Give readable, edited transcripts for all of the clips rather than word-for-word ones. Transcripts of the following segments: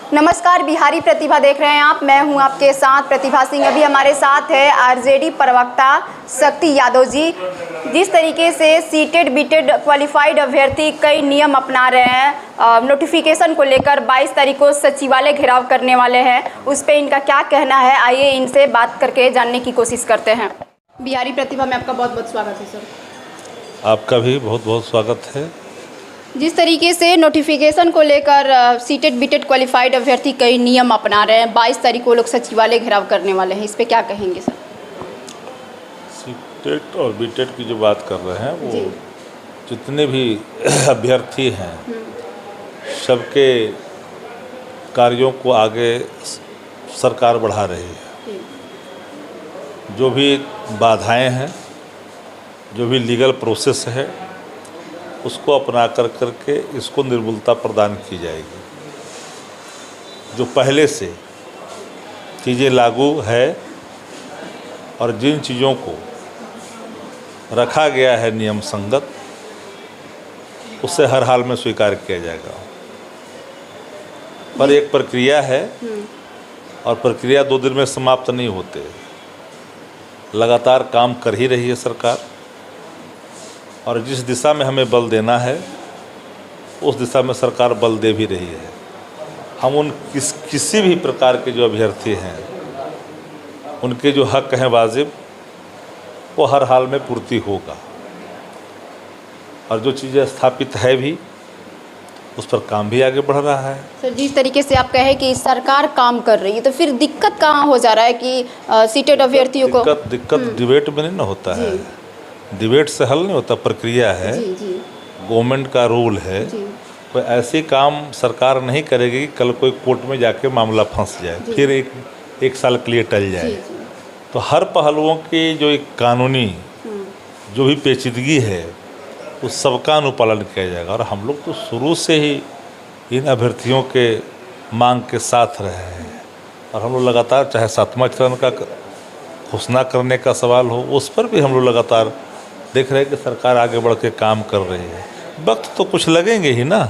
नमस्कार, बिहारी प्रतिभा देख रहे हैं आप। मैं हूं आपके साथ प्रतिभा सिंह। अभी हमारे साथ है आरजेडी प्रवक्ता शक्ति यादव जी। जिस तरीके से सीटेड बीटेड क्वालिफाइड अभ्यर्थी कई नियम अपना रहे हैं, नोटिफिकेशन को लेकर 22 तारीख को सचिवालय घेराव करने वाले हैं, उस पर इनका क्या कहना है, आइए इनसे बात करके जानने की कोशिश करते हैं। बिहारी प्रतिभा में आपका बहुत बहुत स्वागत है सर। आपका भी बहुत बहुत स्वागत है। जिस तरीके से नोटिफिकेशन को लेकर सीटेड बीटेड क्वालिफाइड अभ्यर्थी कई नियम अपना रहे हैं, 22 तारीख को लोग सचिवालय घेराव करने वाले हैं, इस पे क्या कहेंगे सर? सीटेड और बीटेड की जो बात कर रहे हैं वो जितने भी अभ्यर्थी हैं सबके कार्यों को आगे सरकार बढ़ा रही है। जो भी बाधाएं हैं, जो भी लीगल प्रोसेस है, उसको अपना करके इसको निर्भुलता प्रदान की जाएगी। जो पहले से चीज़ें लागू है और जिन चीज़ों को रखा गया है नियम संगत, उससे हर हाल में स्वीकार किया जाएगा। पर एक प्रक्रिया है और प्रक्रिया 2 दिन में समाप्त नहीं होते। लगातार काम कर ही रही है सरकार, और जिस दिशा में हमें बल देना है उस दिशा में सरकार बल दे भी रही है। हम उन किसी भी प्रकार के जो अभ्यर्थी हैं उनके जो हक हैं वाजिब, वो हर हाल में पूर्ति होगा। और जो चीज़ें स्थापित है भी, उस पर काम भी आगे बढ़ रहा है। सर, जिस तरीके से आप कहे कि सरकार काम कर रही है, तो फिर दिक्कत कहाँ हो जा रहा है कि सीटेड अभ्यर्थियों को? दिक्कत डिबेट में नहीं ना होता है। डिबेट से हल नहीं होता, प्रक्रिया है, गवर्नमेंट का रूल है। कोई ऐसी काम सरकार नहीं करेगी कि कल कोई कोर्ट में जाके मामला फंस जाए, फिर एक साल के लिए टल जाए। तो हर पहलुओं की जो एक कानूनी जो भी पेचीदगी है, उस सबका अनुपालन किया जाएगा। और हम लोग तो शुरू से ही इन अभ्यर्थियों के मांग के साथ रहे हैं, और हम लोग लगातार, चाहे 7वां चरण का घोषणा करने का सवाल हो, उस पर भी हम लोग लगातार देख रहे हैं कि सरकार आगे बढ़ के काम कर रही है। वक्त तो कुछ लगेंगे ही ना।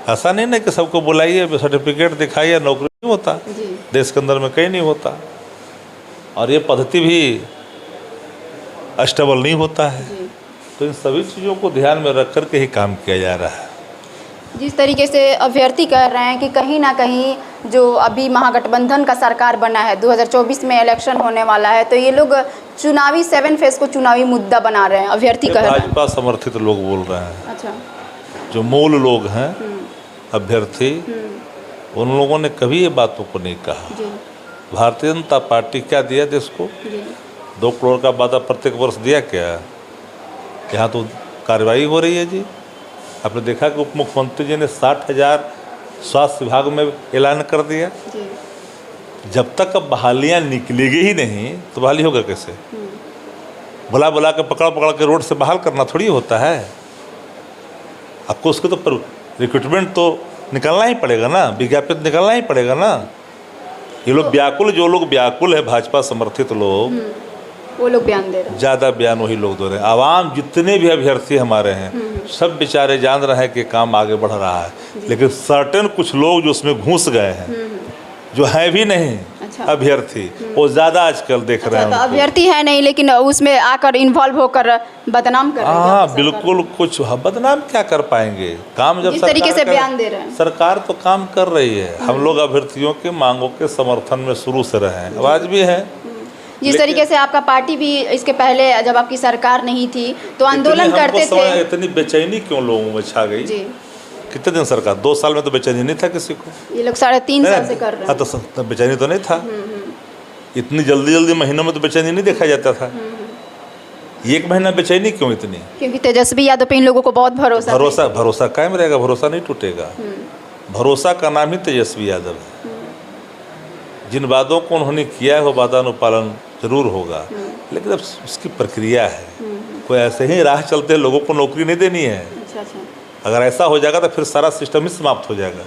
ऐसा नहीं ना कि सबको बुलाइए, सर्टिफिकेट दिखाइए, नौकरी नहीं होता देश के अंदर में, कहीं नहीं होता। और ये पद्धति भी स्टेबल नहीं होता है। तो इन सभी चीज़ों को ध्यान में रख कर के ही काम किया जा रहा है। जिस तरीके से अभ्यर्थी कह रहे हैं कि कहीं ना कहीं जो अभी महागठबंधन का सरकार बना है, 2024 में इलेक्शन होने वाला है, तो ये लोग चुनावी 7 फेज को चुनावी मुद्दा बना रहे हैं, अभ्यर्थी कह रहे हैं। भाजपा समर्थित लोग बोल रहे हैं। अच्छा। जो मूल लोग हैं अभ्यर्थी, उन लोगों ने कभी ये बातों को नहीं कहा। भारतीय जनता पार्टी क्या दिया देश को? 2 करोड़ का वादा प्रत्येक वर्ष दिया क्या? यहाँ तो कार्रवाई हो रही है जी। आपने देखा कि उप मुख्यमंत्री जी ने 60,000 स्वास्थ्य विभाग में ऐलान कर दिया। जब तक अब बहालियाँ निकलेगी ही नहीं तो बहाली होगा कैसे? बुला के पकड़ के रोड से बहाल करना थोड़ी होता है। आपको उसको तो रिक्रूटमेंट तो निकलना ही पड़ेगा ना, विज्ञापित निकलना ही पड़ेगा ना। ये लोग व्याकुल, जो लोग व्याकुल है भाजपा समर्थित लोग, वो लोग बयान दे रहे हैं। ज़्यादा बयान वही लोग दे रहे हैं। आवाम जितने भी अभ्यर्थी हमारे हैं, सब बेचारे जान रहे हैं कि काम आगे बढ़ रहा है, लेकिन सर्टेन कुछ लोग जो उसमें घुस गए हैं, जो है भी नहीं अभ्यर्थी, वो ज़्यादा आजकल देख रहे हैं। तो अभ्यर्थी है नहीं, लेकिन उसमें आकर इन्वॉल्व होकर बदनाम कर रहे हैं। हाँ, बिल्कुल। कुछ बदनाम क्या कर पाएंगे? काम जब जिस तरीके से बयान दे रहे हैं, सरकार तो काम कर रही है। हम लोग अभ्यर्थियों के मांगों के समर्थन में शुरू से रहे हैं, आवाज़ भी है। जिस तरीके से आपका पार्टी भी इसके पहले, जब आपकी सरकार नहीं थी तो आंदोलन करते थे। इतनी बेचैनी क्यों लोगों में छा गई? कितने दिन सरकार? 2 साल में तो बेचैनी नहीं था किसी को। ये लोग 3.5 साल से कर रहे हैं। तो बेचैनी तो नहीं था। इतनी जल्दी महीनों में तो बेचैनी नहीं देखा जाता था। 1 महीना बेचैनी क्यों इतनी? क्योंकि तेजस्वी यादव पे इन लोगों को बहुत भरोसा कायम रहेगा, भरोसा नहीं टूटेगा। भरोसा का नाम ही तेजस्वी यादव है। जिन वादों को उन्होंने किया है वो वादानुपालन जरूर होगा, लेकिन अब उसकी प्रक्रिया है। कोई ऐसे ही राह चलते लोगों को नौकरी नहीं देनी है। अगर ऐसा हो जाएगा तो फिर सारा सिस्टम ही समाप्त हो जाएगा।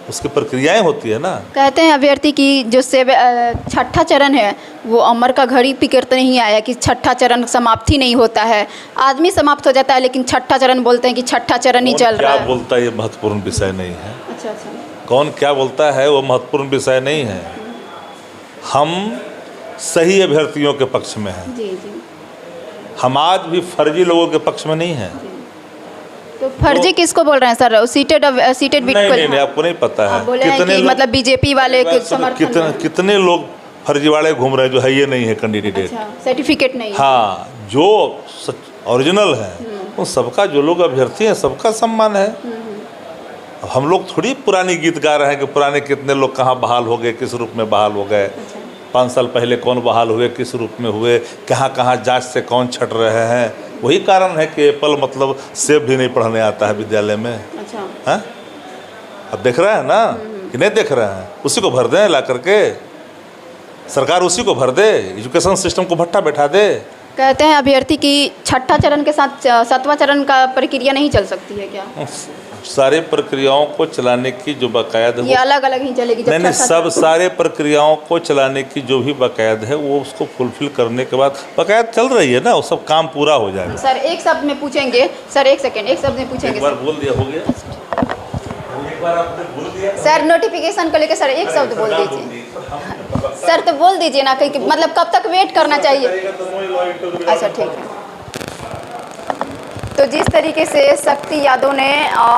उसकी प्रक्रियाएं होती है ना। कहते हैं अभ्यर्थी की जो 6ठा चरण है वो अमर का घड़ी पिकर तो नहीं आया कि 6ठा चरण समाप्ति नहीं होता है, आदमी समाप्त हो जाता है, लेकिन 6ठा चरण बोलते हैं कि 6ठा चरण ही चल रहा है। क्या बोलता है ये महत्वपूर्ण विषय नहीं है। अच्छा। कौन क्या बोलता है वो महत्वपूर्ण विषय नहीं है। हम सही अभ्यर्थियों के पक्ष में हैं। जी जी। हम आज भी फर्जी लोगों के पक्ष में नहीं हैं। तो फर्जी किसको बोल रहे हैं सर? सीटेड बिट नहीं, आपको नहीं पता है कितने मतलब बीजेपी वाले कितने लोग फर्जीवाड़े घूम रहे हैं जो है ये नहीं है कैंडिडेट, सर्टिफिकेट नहीं। हाँ, जो ओरिजिनल है वो सबका, जो लोग अभ्यर्थी हैं सबका सम्मान है। अब हम लोग थोड़ी पुरानी गीत गा रहे हैं कि पुराने कितने लोग कहाँ बहाल हो गए, किस रूप में बहाल हो गए, 5 साल पहले कौन बहाल हुए, किस रूप में हुए, कहाँ कहाँ जांच से कौन छट रहे हैं। वही कारण है कि एप्पल मतलब सेब भी नहीं पढ़ने आता है विद्यालय में। अच्छा। हाँ, अब देख रहे हैं ना कि नहीं देख रहे हैं? उसी को भर दें ला करके, सरकार उसी को भर दे, एजुकेशन सिस्टम को भट्टा बैठा दे। कहते हैं अभ्यर्थी की छठा चरण के साथ 7वां चरण का प्रक्रिया नहीं चल सकती है क्या? सारे प्रक्रियाओं को चलाने की जो बाकायदा ये अलग अलग ही चलेगी? नहीं, सब सारे प्रक्रियाओं को चलाने की जो भी बाकायदा है वो उसको फुलफिल करने के बाद बाकायदा चल रही है ना, वो सब काम पूरा हो जाएगा। सर एक शब्द में पूछेंगे, सर एक सेकेंड, एक शब्द में पूछेंगे। एक बार बोल दिया हो गया, एक बार आपने बोल दिया सर। नोटिफिकेशन को लेकर सर एक शब्द बोल दीजिए सर। तो बोल दीजिए ना, कि मतलब कब तक वेट करना चाहिए? अच्छा ठीक है। तो जिस तरीके से शक्ति यादव ने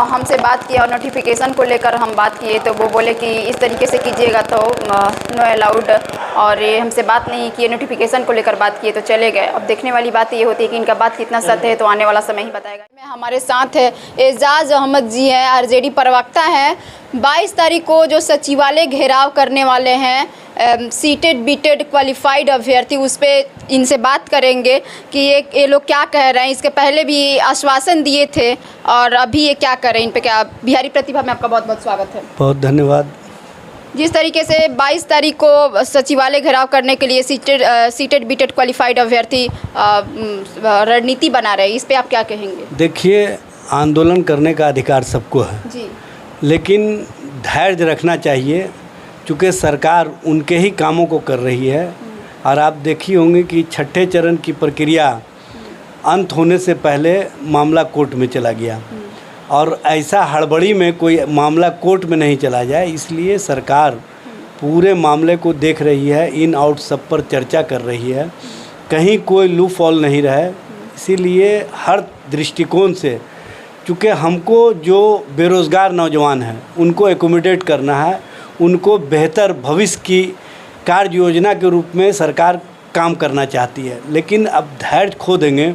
हमसे बात किया और नोटिफिकेशन को लेकर हम बात किए, तो वो बोले कि इस तरीके से कीजिएगा तो नो अलाउड, और ये हमसे बात नहीं किए, नोटिफिकेशन को लेकर बात किए तो चले गए। अब देखने वाली बात ये होती है कि इनका बात कितना सत्य है, तो आने वाला समय ही बताएगा। में हमारे साथ है एजाज अहमद जी हैं, आरजेडी प्रवक्ता हैं। 22 तारीख को जो सचिवालय घेराव करने वाले हैं सीटेड बीटेड क्वालिफाइड अभ्यर्थी, उस पर इनसे बात करेंगे कि ये लोग क्या कह रहे हैं। इसके पहले भी आश्वासन दिए थे और अभी ये क्या कर रहे हैं, इन पे क्या? बिहारी प्रतिभा में आपका बहुत बहुत स्वागत है। बहुत धन्यवाद। जिस तरीके से 22 तारीख को सचिवालय घेराव करने के लिए सीटेड बीटेड क्वालिफाइड अभ्यर्थी रणनीति बना रहे हैं, इस पर आप क्या कहेंगे? देखिए, आंदोलन करने का अधिकार सबको है जी, लेकिन धैर्य रखना चाहिए, चूँकि सरकार उनके ही कामों को कर रही है। और आप देखी होंगे कि छठे चरण की प्रक्रिया अंत होने से पहले मामला कोर्ट में चला गया, और ऐसा हड़बड़ी में कोई मामला कोर्ट में नहीं चला जाए, इसलिए सरकार पूरे मामले को देख रही है, इन आउट सब पर चर्चा कर रही है, कहीं कोई लूप फॉल नहीं रहे। इसीलिए हर दृष्टिकोण से, चूँकि हमको जो बेरोज़गार नौजवान हैं उनको एकोमोडेट करना है, उनको बेहतर भविष्य की कार्य योजना के रूप में सरकार काम करना चाहती है। लेकिन अब धैर्य खो देंगे,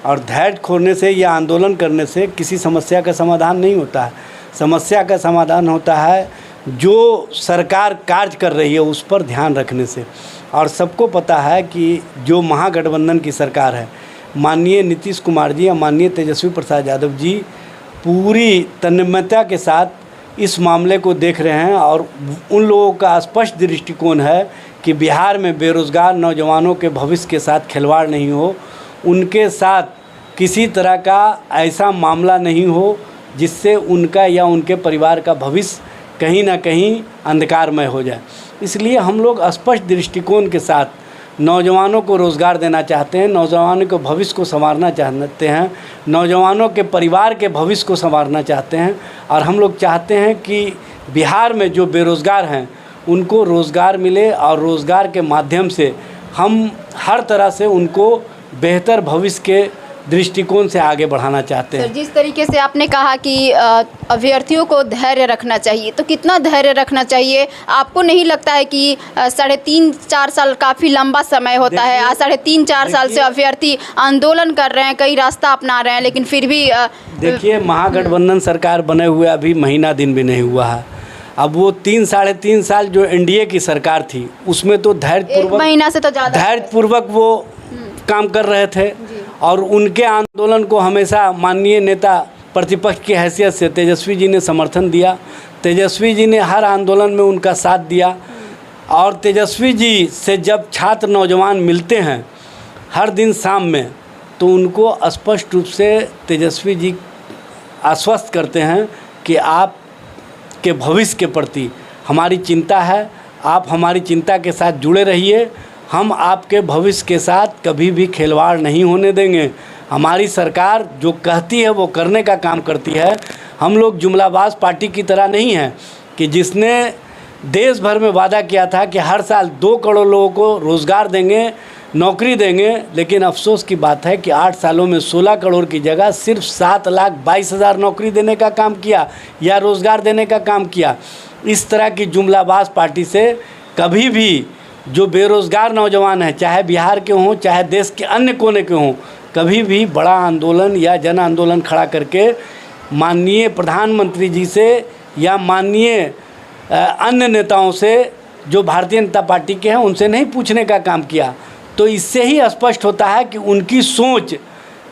और धैर्य खोने से या आंदोलन करने से किसी समस्या का समाधान नहीं होता है। समस्या का समाधान होता है जो सरकार कार्य कर रही है उस पर ध्यान रखने से। और सबको पता है कि जो महागठबंधन की सरकार है, माननीय नीतीश कुमार जी या माननीय तेजस्वी प्रसाद यादव जी पूरी तन्मयता के साथ इस मामले को देख रहे हैं, और उन लोगों का स्पष्ट दृष्टिकोण है कि बिहार में बेरोज़गार नौजवानों के भविष्य के साथ खिलवाड़ नहीं हो, उनके साथ किसी तरह का ऐसा मामला नहीं हो जिससे उनका या उनके परिवार का भविष्य कहीं ना कहीं अंधकारमय हो जाए। इसलिए हम लोग स्पष्ट दृष्टिकोण के साथ नौजवानों को रोज़गार देना चाहते हैं, नौजवानों के भविष्य को संवारना चाहते हैं, नौजवानों के परिवार के भविष्य को संवारना चाहते हैं। और हम लोग चाहते हैं कि बिहार में जो बेरोज़गार हैं उनको रोज़गार मिले, और रोज़गार के माध्यम से हम हर तरह से उनको बेहतर भविष्य के दृष्टिकोण से आगे बढ़ाना चाहते हैं। सर, जिस तरीके से आपने कहा कि अभ्यर्थियों को धैर्य रखना चाहिए, तो कितना धैर्य रखना चाहिए? आपको नहीं लगता है कि 3.5-4 साल काफ़ी लंबा समय होता है? 3.5-4 साल से अभ्यर्थी आंदोलन कर रहे हैं, कई रास्ता अपना रहे हैं, लेकिन फिर भी देखिए, महागठबंधन सरकार बने हुए अभी महीना दिन भी नहीं हुआ है। अब वो 3-3.5 साल जो एनडीए की सरकार थी उसमें तो धैर्यपूर्वक, महीना से तो ज़्यादा धैर्यपूर्वक वो काम कर रहे थे, और उनके आंदोलन को हमेशा माननीय नेता प्रतिपक्ष की हैसियत से तेजस्वी जी ने समर्थन दिया। तेजस्वी जी ने हर आंदोलन में उनका साथ दिया, और तेजस्वी जी से जब छात्र नौजवान मिलते हैं हर दिन शाम में, तो उनको स्पष्ट रूप से तेजस्वी जी आश्वस्त करते हैं कि आप के भविष्य के प्रति हमारी चिंता है, आप हमारी चिंता के साथ जुड़े रहिए, हम आपके भविष्य के साथ कभी भी खिलवाड़ नहीं होने देंगे। हमारी सरकार जो कहती है वो करने का काम करती है। हम लोग जुमलाबाज पार्टी की तरह नहीं हैं कि जिसने देश भर में वादा किया था कि हर साल 2 करोड़ लोगों को रोज़गार देंगे, नौकरी देंगे, लेकिन अफसोस की बात है कि 8 सालों में 16 करोड़ की जगह सिर्फ 7,22,000 नौकरी देने का काम किया या रोज़गार देने का काम किया। इस तरह की जुमलाबाज पार्टी से कभी भी जो बेरोज़गार नौजवान हैं, चाहे बिहार के हों चाहे देश के अन्य कोने के हों, कभी भी बड़ा आंदोलन या जन आंदोलन खड़ा करके माननीय प्रधानमंत्री जी से या माननीय अन्य नेताओं से जो भारतीय जनता पार्टी के हैं उनसे नहीं पूछने का काम किया। तो इससे ही स्पष्ट होता है कि उनकी सोच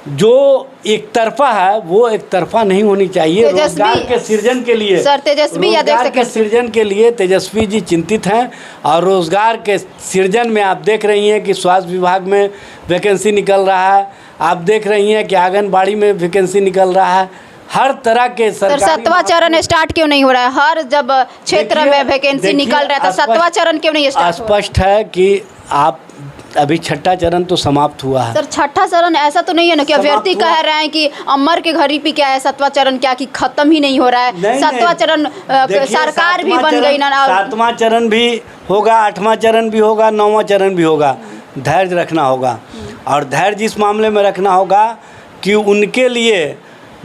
जो एक तरफा है वो एक तरफा नहीं होनी चाहिए। रोजगार के सृजन के लिए सर तेजस्वी रोजगार के सृजन के लिए तेजस्वी जी चिंतित हैं और रोजगार के सृजन में आप देख रही हैं कि स्वास्थ्य विभाग में वैकेंसी निकल रहा है, आप देख रही हैं कि आंगनबाड़ी में वैकेंसी निकल रहा है, हर तरह के सर 7वां चरण स्टार्ट क्यों नहीं हो रहा है? हर जब क्षेत्र में वैकेंसी निकल रहा है तो 7वां चरण क्यों नहीं स्टार्ट हो रहा है? स्पष्ट है कि आप अभी 6ठा चरण तो समाप्त हुआ है। सर 6ठा चरण ऐसा तो नहीं है ना कि अभ्यर्थी कह रहे हैं कि अमर के घड़ी पे क्या है 7वां चरण क्या कि खत्म ही नहीं हो रहा है? 7वां चरण सरकार भी बन गई ना। 7वां चरण भी होगा, 8वां चरण भी होगा, 9वां चरण भी होगा। धैर्य रखना होगा और धैर्य इस मामले में रखना होगा कि उनके लिए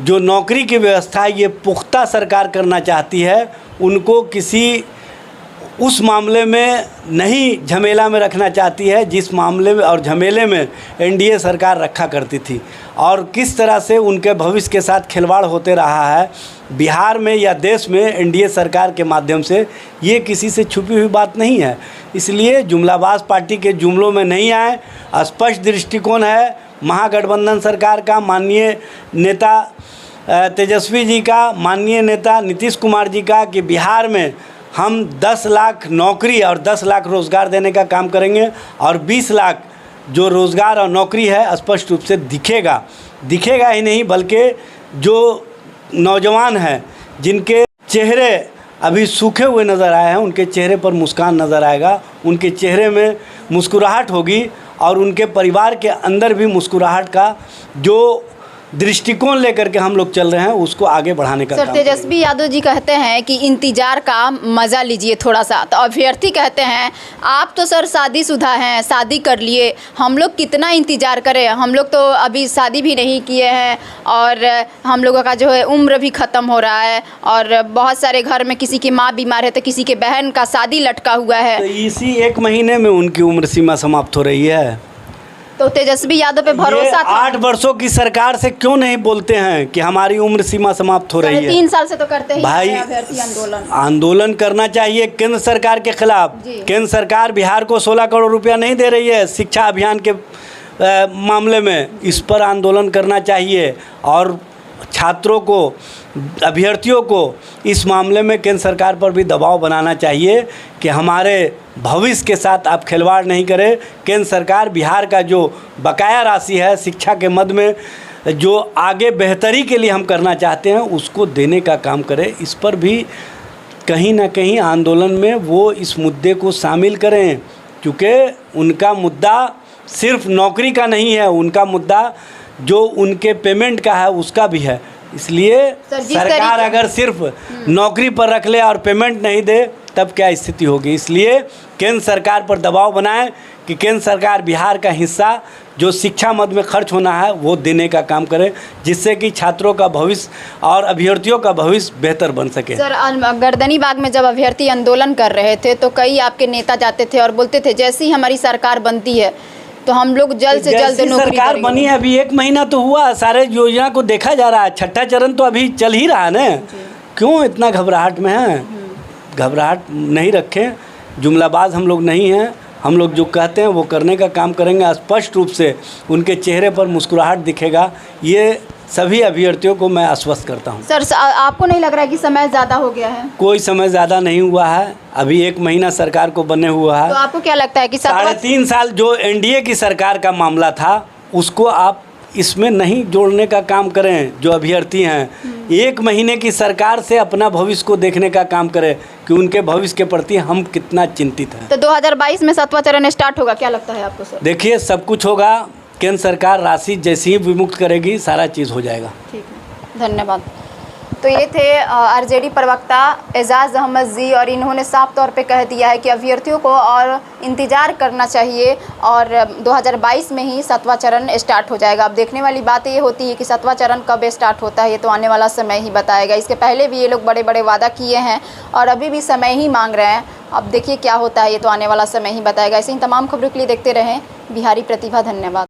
जो नौकरी की व्यवस्था ये पुख्ता सरकार करना चाहती है, उनको किसी उस मामले में नहीं झमेला में रखना चाहती है जिस मामले में और झमेले में एनडीए सरकार रखा करती थी। और किस तरह से उनके भविष्य के साथ खिलवाड़ होते रहा है बिहार में या देश में एनडीए सरकार के माध्यम से, ये किसी से छुपी हुई बात नहीं है। इसलिए जुमलाबाज पार्टी के जुमलों में नहीं आए। स्पष्ट दृष्टिकोण है महागठबंधन सरकार का, माननीय नेता तेजस्वी जी का, माननीय नेता नीतीश कुमार जी का, कि बिहार में हम 10 लाख नौकरी और 10 लाख रोज़गार देने का काम करेंगे और 20 लाख जो रोज़गार और नौकरी है स्पष्ट रूप से दिखेगा ही नहीं, बल्कि जो नौजवान हैं जिनके चेहरे अभी सूखे हुए नज़र आए हैं उनके चेहरे पर मुस्कान नज़र आएगा, उनके चेहरे में मुस्कुराहट होगी और उनके परिवार के अंदर भी मुस्कुराहट का जो दृष्टिकोण लेकर के हम लोग चल रहे हैं उसको आगे बढ़ाने का सर तेजस्वी यादव जी कहते हैं कि इंतजार का मज़ा लीजिए थोड़ा सा, तो अभ्यर्थी कहते हैं आप तो सर शादीशुदा हैं, शादी कर लिए, हम लोग कितना इंतजार करें, हम लोग तो अभी शादी भी नहीं किए हैं और हम लोगों का जो है उम्र भी ख़त्म हो रहा है और बहुत सारे घर में किसी की माँ बीमार है तो किसी के बहन का शादी लटका हुआ है। तो इसी 1 महीने में उनकी उम्र सीमा समाप्त हो रही है। तो तेजस्वी यादव पे भरोसा था। 8 वर्षों की सरकार से क्यों नहीं बोलते हैं कि हमारी उम्र सीमा समाप्त हो रही है? 3 साल से तो करते ही भाई अभ्यर्थी आंदोलन करना चाहिए केंद्र सरकार के खिलाफ। केंद्र सरकार बिहार को 16 करोड़ रुपया नहीं दे रही है शिक्षा अभियान के मामले में, इस पर आंदोलन करना चाहिए और छात्रों को, अभ्यर्थियों को इस मामले में केंद्र सरकार पर भी दबाव बनाना चाहिए कि हमारे भविष्य के साथ आप खिलवाड़ नहीं करें। केंद्र सरकार बिहार का जो बकाया राशि है शिक्षा के मद में, जो आगे बेहतरी के लिए हम करना चाहते हैं उसको देने का काम करे। इस पर भी कहीं ना कहीं आंदोलन में वो इस मुद्दे को शामिल करें, क्योंकि उनका मुद्दा सिर्फ नौकरी का नहीं है, उनका मुद्दा जो उनके पेमेंट का है उसका भी है। इसलिए सरकार अगर सिर्फ नौकरी पर रख ले और पेमेंट नहीं दे तब क्या स्थिति होगी। इसलिए केंद्र सरकार पर दबाव बनाएं कि केंद्र सरकार बिहार का हिस्सा जो शिक्षा मद में खर्च होना है वो देने का काम करे, जिससे कि छात्रों का भविष्य और अभ्यर्थियों का भविष्य बेहतर बन सके। सर गर्दनी बाग में जब अभ्यर्थी आंदोलन कर रहे थे तो कई आपके नेता जाते थे और बोलते थे जैसे ही हमारी सरकार बनती है तो हम लोग जल्द से जल्द नौकरी सरकार बनी है। अभी 1 महीना तो हुआ, सारे योजना को देखा जा रहा है, 6ठा चरण तो अभी चल ही रहा है ना, क्यों इतना घबराहट में है? घबराहट नहीं रखें, जुमलाबाज हम लोग नहीं हैं, हम लोग जो कहते हैं वो करने का काम करेंगे। स्पष्ट रूप से उनके चेहरे पर मुस्कुराहट दिखेगा, ये सभी अभ्यर्थियों को मैं आश्वस्त करता हूं। सर आपको नहीं लग रहा है कि समय ज़्यादा हो गया है? कोई समय ज़्यादा नहीं हुआ है, अभी 1 महीना सरकार को बने हुआ है। तो आपको क्या लगता है कि 3.5 साल जो एनडीए की सरकार का मामला था उसको आप इसमें नहीं जोड़ने का काम करें। जो अभ्यर्थी हैं 1 महीने की सरकार से अपना भविष्य को देखने का काम करें कि उनके भविष्य के प्रति हम कितना चिंतित हैं। तो 2022 में 7वां चरण स्टार्ट होगा, क्या लगता है आपको सर? देखिए सब कुछ होगा, केंद्र सरकार राशि जैसी ही विमुक्त करेगी सारा चीज़ हो जाएगा। ठीक है, धन्यवाद। तो तो ये थे आरजेडी प्रवक्ता एजाज अहमद जी, और इन्होंने साफ तौर पे कह दिया है कि अभ्यर्थियों को और इंतज़ार करना चाहिए और 2022 में ही 7वां चरण स्टार्ट हो जाएगा। अब देखने वाली बात ये होती है कि 7वां चरण कब स्टार्ट होता है, ये तो आने वाला समय ही बताएगा। इसके पहले भी ये लोग बड़े बड़े वादा किए हैं और अभी भी समय ही मांग रहे हैं। अब देखिए क्या होता है, ये तो आने वाला समय ही बताएगा। ऐसे ही तमाम खबरों के लिए देखते रहें बिहारी प्रतिभा। धन्यवाद।